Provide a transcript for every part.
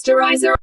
Masterizer.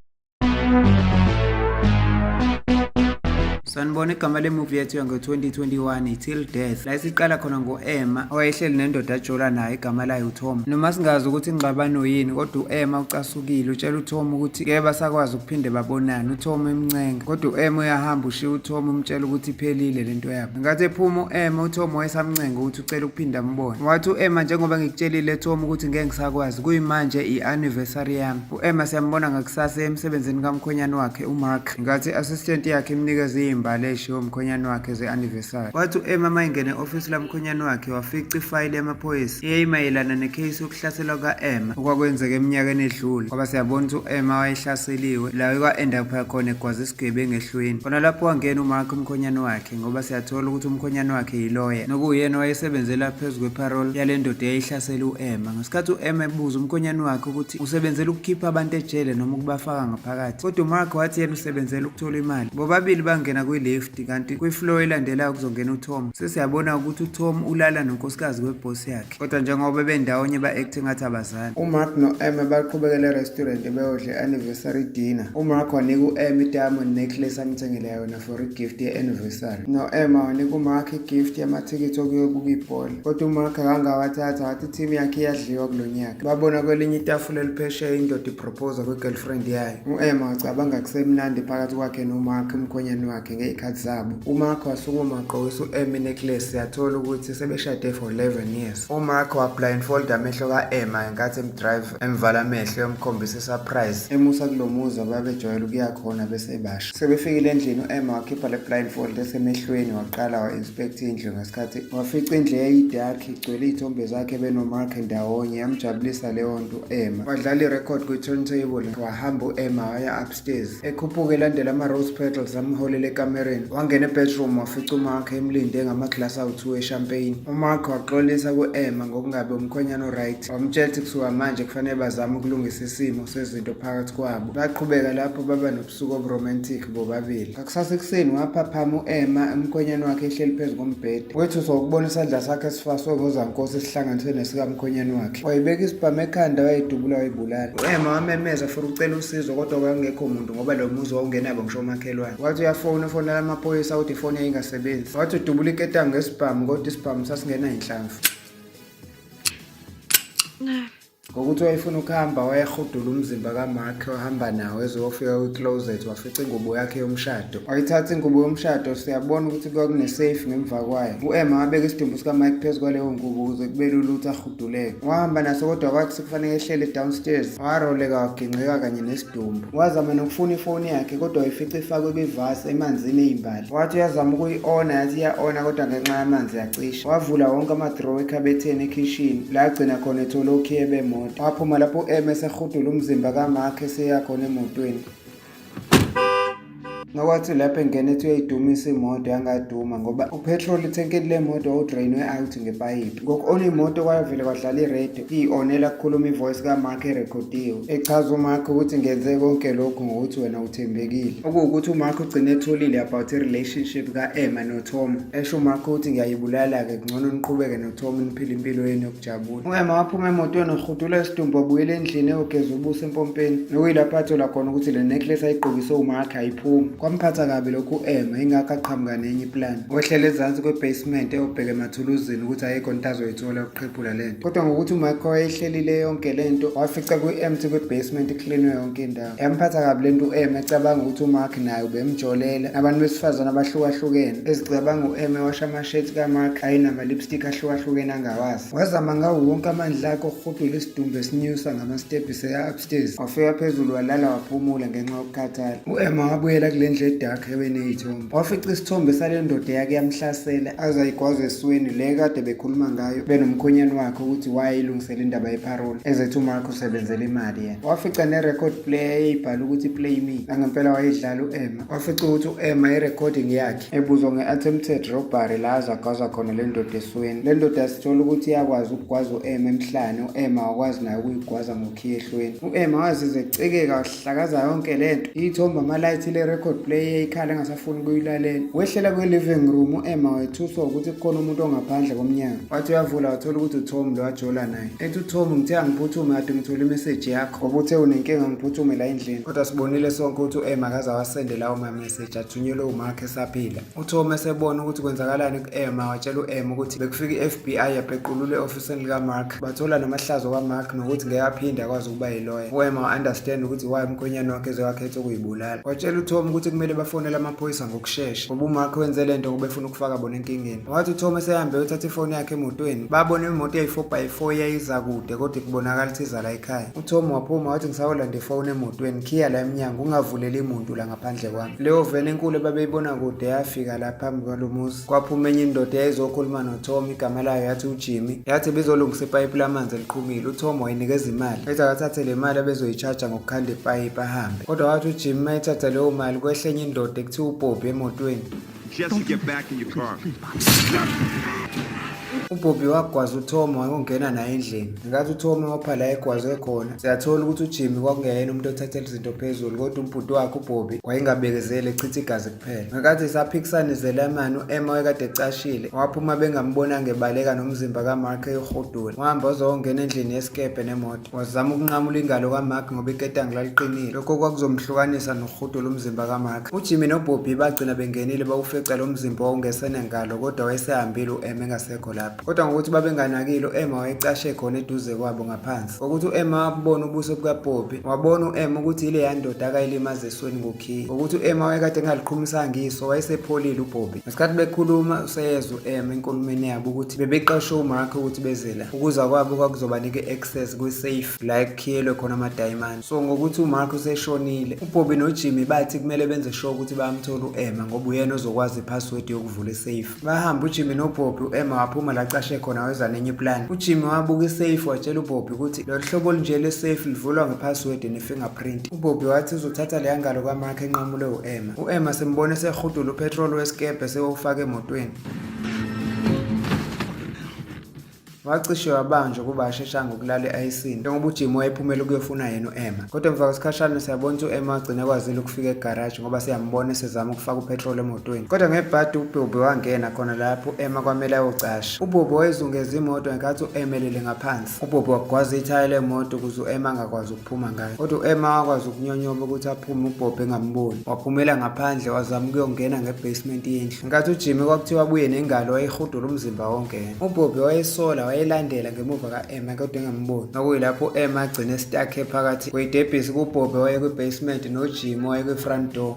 Sanibona igama le-movie yethu yango-2021 Till Death. La isiqala khona ngo-Emma owayehleli nendoda ajola nayo igama layo uTom. Noma singazi ukuthi ingxabano yini, kodwa u-Emma ucasukile utshela uTom ukuthi ngeke basakwazi ukuphinde babonane. uTom emncenga, kodwa u-Emma uyahamba ushiya uTom umtshela ukuthi iphelile lento yabo. Ngenkathi ephuma u-Emma, uTom wayesamncenga ukuthi ucela ukuphinde ambone. Wathi u-Emma, njengoba ngikutshelile Tom ukuthi ngeke ngisakwazi, kuyimanje i-anniversary yami. U-Emma siyambona ngakusasa emsebenzini kamkhwenyana wakhe uMark, ngathi i-assistant yakhe imnikeze imbali eshiwo umkhwenyana wakhe ze-anniversary. Wathi u-Emma mayengene e-ofisi lamkhwenyana wakhe wafica ifayili yamaphoyisa eyayimayelana nekhesi yokuhlaselwa ka-Emma okwakwenzeka eminyakeni edlule, ngoba siyabona ukuthi u-Emma wayehlaseliwe la kwa-endapha khona egwaza isigebengu ehlweni. Khona lapho wangena uMark umkhwenyana wakhe, ngoba siyathola ukuthi umkhwenyana wakhe yiloya nokuyena wayesebenzela phezu kwe-parole yale ndoda eyayihlasela u-Emma. Ngesikhathi u-Emma ebuza umkhwenyana wakhe ukuthi usebenzela ukukhipha abantu ejele noma ukubafaka ngaphakathi, kodwa uMark wathi yena usebenzela ukuthola imali. Bobabili bangena kwi-lift, kanti kwi-floor elandelayo kuzongena uTom. Sesiyabona ukuthi uTom ulala nonkosikazi kwebhosi yakhe, kodwa njengoba bendawonye ba-acting ngathi abazali. uMark no-Emma baqhubekela e-restaurant beyodla i-anniversary dinner. uMark wanika u-Emma i-diamond necklace amthengele yona for i-gift ye-anniversary. No-Emma wanika uMark i-gift yamathikithi okuyobuka ibhola, kodwa uMark akangawathatha, wathi i-team yakhe iyadliwa kulo nyaka. Babona kwelinye itafula eliphesheya indoda iproposa kwi-girlfriend yayo. u-Emma wacabanga kusemnandi phakathi kwakhe noMark umkhwenyana wakhe ngey'khathi zabo. uMark wasukuma wagqokisa u-Emma i-necklace, yathola ukuthi sebeshade for 11 years. uMark wa-blindfold amehlo ka-Emma ngenkathi emdrive emvala amehlo emkhombisa i-surprise emusa kulo muzi ababejwayele ukuya khona besebasha. Sebefikile endlini, u-Emma wakhipha le blindfold esemehlweni waqala wa-inspect indlu. Ngesikhathi wafica indlu eyayidark igcwele iy'thombe zakhe benoMark ndawonye, yamjabulisa leyo nto u-Emma. Wadlala i-record kwi-turntable, wahamba u-Emma waya upstairs. Ekhuphuka elandela ama-rose petals amholela ekamereni, wangena e-bedroom wafica uMark emlinde ngamaglasi awu-2 eshampeyini. uMark waxolisa ku-Emma ngokungabi umkhwenyana o-right, wamtshela ukuthi kusuka manje kufanele bazame ukulungisa isimo sezinto phakathi kwabo. Baqhubeka lapho baba nobusuku oburomantic bobabili. Ngakusasa ekuseni waphaphama u-Emma umkhwenyana wakhe ehleli phezu kombhede. Wethu sokubona isandla sakhe esifaswe ngozankosi esihlanganiswe nesikamkhwenyana wakhe. Wayibeka isibhamu ekhanda, wayidubula, wayibulala. u-Emma wamemeza for ucela usizo, kodwa kwakungekho muntu ngoba lo muzi wawungenabo ngisho umakhelwane. Wathi uyafonela amaphoyisa ukuthi ifoni yayingasebenzi. Wathi udubula iketango ngesibhamu, kodwa isibhamu sasingena inhlamvu. Ngokuthi wayefuna ukuhamba, wayehudula umzimba kaMark, wahamba nawo ezofika kwi-closet wafica ingubo yakhe yomshado. Wayithatha ingubo yomshado, siyabona ukuthi kwakunesafe ngemva kwayo. u-Emma wabeka isidumbu sikaMike phezu kwaleyo ngubo ukuze kube lula ukuthi ahuduleke. Wahamba naso, kodwa kwathi sekufanele ehlele downstairs, waroleka waginqika kanye nesidumbu. Wazama nokufuna ifoni yakhe, kodwa wayifica ifakwe kwivasi emanzini eyimbali. Wathi uyazama ukuyi-ona, yathi iya-ona, kodwa ngenxa yamanzi yacisha. Wavula wonke ama-drawer ekhabetheni ekhishini la agcina khona ethola ukhiye bemoto. Waphuma lapho u-Emma esehudula umzimba kaMark eseyakhona emotweni. Nokwathi lapho engene ethi uyayidumisa imoto, yangaduma ngoba upetrol itankeni lemoto wawudrainwe out ngepayipi. Ngoku-ona imoto kwavele kwadlala iredio, iyi-onela kukhuluma ivoice kaMark erekhodiwe echaza uMark ukuthi ngenze konke lokhu ngokuthi wena uthembekile, okuwukuthi uMark ugcine etholile about i-relationship ka-Emma noTom. Esho uMark ukuthi ngiyayibulala-ke, kungcono niqhubeke noTom niphile impilo yenu yokujabula. u-Emma waphuma emotweni wahudula isidumbu, wabuyela endlini eyogeza ubuso empompeni, nokuyilapho athola khona ukuthi le necklace ayigqokise uMark ayiphumi. Kwamphatha kabi lokhu u-Emma, ingakho aqhamuka nenye iplani. Wehlele ezansi kwe-basement eyobheka emathuluzini ukuthi ayikho into azoyithola ukuqhephula le nto, kodwa ngokuthi uMark wayeyihlelile yonke le nto, wafica kwi-empty kwe-basement iklinwe yonke indawo. Yamphatha kabi le nto u-Emma, ecabanga ukuthi uMark naye ubemjolela nabantu besifazane abahlukahlukene, ezicabanga u-Emma washa amashethi kaMark ayinama-lipstick ahlukahlukene angawazi. Wazama ngawo wonke amandla akhe okuhudula isidumbu esinyusa ngama-steps eya upstairs. Wafika phezulu walala waphumula ngenxa yokukhathala. u-Emma wabuyela kule ndlu edark ebeney'thombe. Wafica isithombe sale ndoda yake yamhlasela aze ayigwaze esweni, le kade bekhuluma ngayo benomkhwenyana wakhe ukuthi wayeyilungisela indaba yeparole ezethi uMark usebenzela imali yena. Wafica ne-record player eyibhala ukuthi play me, nangempela wayidlala u-Emma. Wafica ukuthi u-Emma i-recording yakhe ebuzwa nge-attempted robbery la azagwaza khona le ndoda esweni. Le ndoda sithola ukuthi iyakwazi ukugwaza u-Emma emhlane, u-Emma wakwazi naye ukuyigwaza ngokhiye ehlweni. u-Emma wazizwa ecikeka, wahlakaza yonke le nto. Iy'thombe amalayithi le record play ikhala engasafuni ukuyilalela. Wehlela kwe-living room u-Emma wethuswa ukuthi kukhona umuntu ongaphandle komnyango. Wathi uyavula wathola ukuthi uTom lo wajola naye. Ethi uTom ngithe angiphuthume kade ngithole imeseji yakho ngoba uthe unenkinga ngiphuthume la endlini. Kodwa sibonile sonke ukuthi u-Emma akaze awasende lawo ma-message athunyelwe uMark esaphila. uTom esebona ukuthi kwenzakalani ku-Emma watshela u-Emma ukuthi bekufika i-FBI yapequlula e-ofisini likaMark. Bathola namahlazo kaMark nokuthi ngeke aphinde akwazi ukuba yiloya. u-Emma wa-understand ukuthi why umkhwenyana wakhe ezewakhetha ukuyibulala. Watshela uTom ukuthi kumele bafonele amaphoyisa ngokushesha ngoba uMark wenze lento ngoba efuna ukufaka bona enkingeni. Wathi uTom esehambe uthatha ifoni yakhe emotweni. Babona imoto eyi-4x4 yayiza kude kodwa kubonakala ukuthi iza la ekhaya. uTom waphuma wathi ngisawolanda ifoni emotweni khiya la emnyango ungavuleli imuntu la ngaphandle kwami. Leyo veni enkulu ebabeyibona kude yafika la phambi kwalo muzi. Kwaphuma enye indoda eyayizokhuluma noTom igama layo yathi uJimmy. Yathi bezolungisa ipayipi lamanzi eliqhumile. uTom wayinikeza imali. Ethi akathathe le mali abezoyi-charge ngokukhanda ipayipi ahambe. Kodwa wathi uJimmy mayithatha leyo mali kwehle enye indoda ekuthiwa uBobby emotweni. Jesse, get back in your car. uBobby wagwaza uTom wayongena naye endlini. Ngathi uTom wapha la egwazwe khona. Siyathola ukuthi uJimmy kwakungeyena umuntu othathela izinto phezulu kodwa umbhuti wakhe uBobby wayengabekezeli echitha igazi kuphela. Ngakathi saphikisana izelamani u-Emma wayekade ecashile. Waphuma bengambonanga ebaleka nomzimba kaMark eyohudula. Wahamba wazongena endlini yesikebhe nemoto. Wazama ukunqamula ingalo kaMark ngoba iketangi laliqinile. Lokho kwakuzomhlukanisa nokuhudula umzimba kaMark. uJimmy noBobby bagcina bengenile bawufeca lo mzimba wawungesene ngalo kodwa wayesehambile u-Emma engasekho lapho. Kodwa ngokuthi babenganakile u-Emma wayecashe khona eduze kwabo ngaphansi. Ngokuthi u-Emma wabona ubuso bukaBobby wabona u-Emma ukuthi ile yandoda akayilimaza esweni ngokhiye. Ngokuthi u-Emma wayekade engaliqhumisanga iso wayesepholile uBobby. Ngesikhathi bekhuluma useyezwa u-Emma enkulumeni yabo ukuthi bebeqashe uMark ukuthi beze la. Ukuza kwabo kwakuzobanika i-access kwi-safe la ekukhiyelwe khona amadayimani. So ngokuthi uMark useshonile uBobby noJimmy bathi kumele benze sure ukuthi bayamthola u-Emma ngoba uyena ozokwazi ipassword yokuvula i-safe. Bahamba uJimmy noBobby u-Emma waphuma la cashe khona weza nenye plan. uJimmy wabuka i-safe watshela uBobby ukuthi lolu hlobo olunje le-safe livulwa ngepassword ne-fingerprint. uBobby wathi uzothatha le ngalo kaMark enqamule u-Emma. u-Emma sembone sehudula upetrol wesikebhe sewufaka emotweni. Wacishe wabanjwa kuba asheshanga ukulala e-ayisini njengoba uJimmy wayephumela ukuyofuna yena u-Emma. Kodwa emva kwesikhashana siyabona ukuthi u-Emma wagcina kwazile ukufika egaraji ngoba siyambona esezama ukufaka upetrol emotweni. Kodwa ngebhadi uBobby wangena khona lapho u-Emma kwamele ayocasha. uBobby wayezungeza imoto ngenkathi u-Emma elele ngaphansi. uBobby wagwaza ithaya lemoto ukuze u-Emma angakwazi ukuphuma ngayo. Kodwa u-Emma wakwazi ukunyonyoba ukuthi aphume uBobby engamboni. Waphumela ngaphandle wazama ukuyongena ngebasement yendlu. Ngenkathi uJimmy kwakuthiwa abuye nengalo wayehudula umzimba wonke. uBobby wayesola wayelandela ngemuva ka-Emma kodwa engamboni. Okuyilapho u-Emma agcine estakhe phakathi kwedebhisi kuBobby waye kwi-basement noJimmy waye kwi-front door.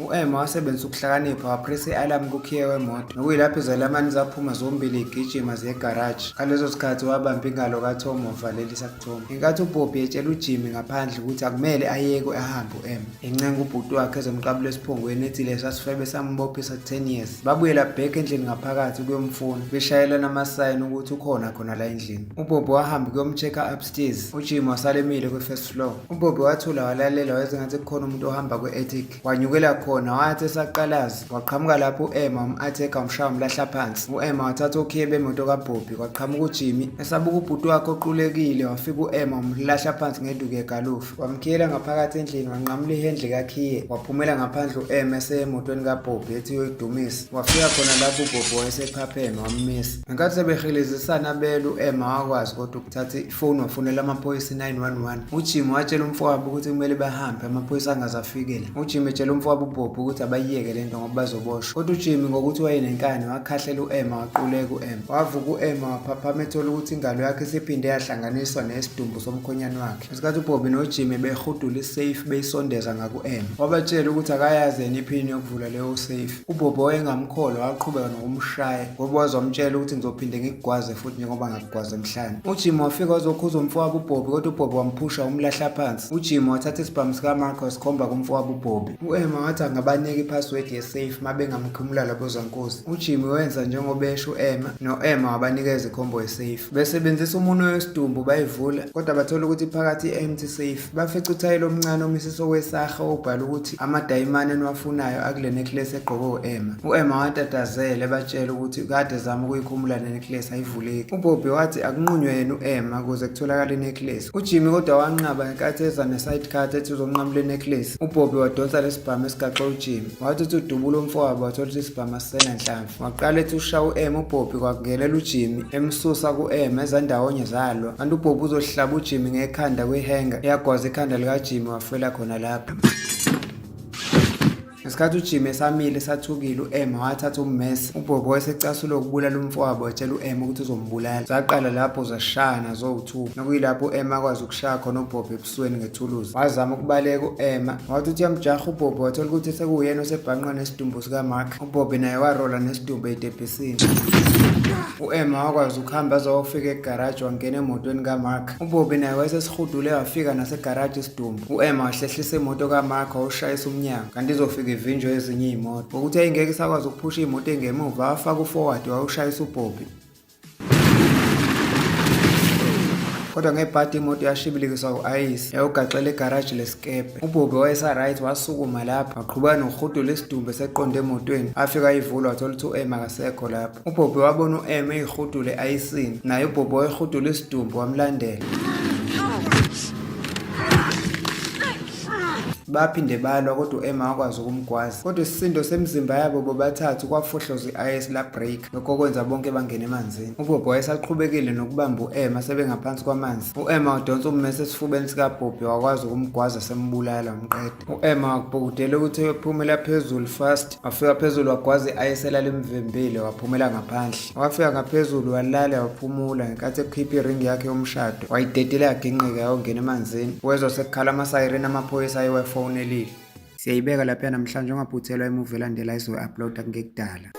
u-Emma wasebenzisa ukuhlakanipha wapressa i-alarm kukhiye wemoto. Nokuyilapho izelamani zaphuma zombili igijima ziye egaraji. Ngalezo sikhathi wabamba ingalo kaTom wavalelisa kuTom. Ngenkathi uBobby etshela uJimmy ngaphandle ukuthi akumele ayeke ahambe u-Emma. Encenga ubhuti wakhe ezomqabula esiphongweni ethi lesa sifebe sambophisa 10 years. Babuyela back endlini ngaphakathi kuyomfuna. Beshayela namasayini ukuthi ukhona khona la endlini. uBobby wahamba kuyomcheck-a upstairs. uJimmy wasala emile kwi-first floor. uBobby wathula walalela wayezengathi kukhona umuntu ohamba kwe-attic. Wanyukela khona wathi esaqalaza waqhamuka lapho u-Emma wam-attack wamshaya wamlahla phansi. u-Emma wathatha ukhiye bemoto kaBobby waqhamuka uJimmy esabuka ubhuti wakhe oqulekile wafika u-Emma wamlahla phansi ngeduku yegalofu. Wamkhiyela ngaphakathi endlini wanqamula ihendle kakhiye waphumela ngaphandle u-Emma eseyemotweni kaBobby ethi uyoyidumisa. Wafika khona lapho uBobby wayesephapheme wammisa. Ngenkathi sebehilizisana bela u-Emma wakwazi kodwa ukuthatha ifoni wafonela amaphoyisa 911. uJimmy watshela umfowabo ukuthi kumele bahambe amaphoyisa angazafikela. uJimmy etshela umfowabo uBobby ukuthi abayiyeke lento ngoba bazoboshwa. Kodwa uJimmy ngokuthi wayenenkani wakhahlela u-Emma waquleka u-Emma. Wavuka u-Emma waphaphama ethola ukuthi ingalo yakhe isiphinde yahlanganiswa nesidumbu somkhonyane wakhe. Ngesikhathi uBobby noJimmy behudula i-safe beyisondeza ngaku-Emma. Wabatshela ukuthi akayazi yena iphini yokuvula leyo safe. uBobby wayengamkholwa waqhubeka nokumshaya ngoba wazomtshela ukuthi ngizophinde ngikugwaze futhi njengoba ngakugwaza emhlanje. uJimmy wafika wazokhuza umfowabo uBobby kodwa uBobby wamphusha umlahla phansi. uJimmy wathatha isibhamu sikaMark wasikhomba kumfowabo uBobby. u-Emma wathi abanika ipassword ye-safe mabengamkhumula labo zankosi. uJimmy wenza njengoba esho u-Emma, no-Emma wabanikeza ikhombo ye-safe. Besebenzisa umunwe wesidumbu bayivula, kodwa bathola ukuthi phakathi i-empty safe. Bafica uthayeli omncane omisiso wesarha obhala ukuthi amadayimane eniwafunayo akule necklace egqoke u-Emma. u-Emma watatazela ebatshela ukuthi kade ezama ukuyikhumula le-necklace ayivuleki. uBobby wathi akunqunywe yena u-Emma ukuze kutholakale i-necklace. uJimmy kodwa wanqaba ngenkathi eza ne-sidecard ethi uzonqamula i-necklace. uBobby wadonsa lesibhamu esigaxe uJimmy. Wathi uthi udubula umfowabo wathola ukuthi isibhamu asisenanhlamvu. Waqala ethi ushaya u-Emma, uBobby kwakungelela uJimmy emsusa ku-Emma ezandawonye zalwa. Kanti uBobby uzohlaba uJimmy ngekhanda kwihenga eyagwaza ikhanda likaJimmy wafela khona lapho. Ngesikhathi uJimmy esamile esathukile, u-Emma wathatha ummesi. uBobby wayesecasula ukubulala umfowabo watshela u-Emma ukuthi uzombulala. Zaqala lapho zashayana zowu-2. Nokuyilapho u-Emma akwazi ukushaya khona uBobby ebusweni ngethuluzi. Wazama ukubaleka u-Emma, wathi uthi uyamjaha uBobby wathola ukuthi sekuyena osebhanqwe nesidumbu sikaMark. uBobby naye warola nesidumbu etebhisini. u-Emma wakwazi ukuhamba aze wayofika egaraji wangena emotweni kaMark. uBobby naye wayesesihudule wafika nasegaraji isidumbu. u-Emma wahlehlisa imoto kaMark wawushayisa umnyango, kanti izofika ivinjwe ezinye iy'moto. Ngokuthi ayingeke isakwazi ukuphusha iy'moto engemuva, wafaka u-forward wawushayisa uBobby. Kodwa ngebhadi imoto yashibilikiswa u-ayisi yawugaxela egaraji lesikebhe. uBobby wayesa-right wasukuma lapho waqhubeka nokuhudula isidumbu eseqonde emotweni. Afika ayivula wathola ukuthi u-Emma akasekho lapho. uBobby wabona u-Emma eyihudule ayisini, naye uBobby wayehudula isidumbu wamlandela. Baphinde balwa kodwa u-Emma wakwazi ukumgwaza. Kodwa isisindo semizimba yabo bobathathu kwafohloza i-ayisi la-break, lokho kwenza bonke bangena emanzini. uBobby wayesaqhubekile nokubamba u-Emma sebengaphansi kwamanzi. u-Emma wadonsa ummese esifubeni sikaBobby wakwazi ukumgwaza sembulala wamqeda. u-Emma wakubhukudela ukuthi eyophumela phezulu fast. Wafika phezulu wagwaza i-ayisi elalimvimbile waphumela ngaphandle. Wafika ngaphezulu walala waphumula ngenkathi ekhipha iringi yakhe yomshado. Wayidedela yaginqika yawongena emanzini. Wezwa sekukhala amasayireni amaphoyisa ayewefonelile. Siyayibeka lapha namhlanje, ungaphuthelwa imuvi elandelayo izo-uploada ngekudala.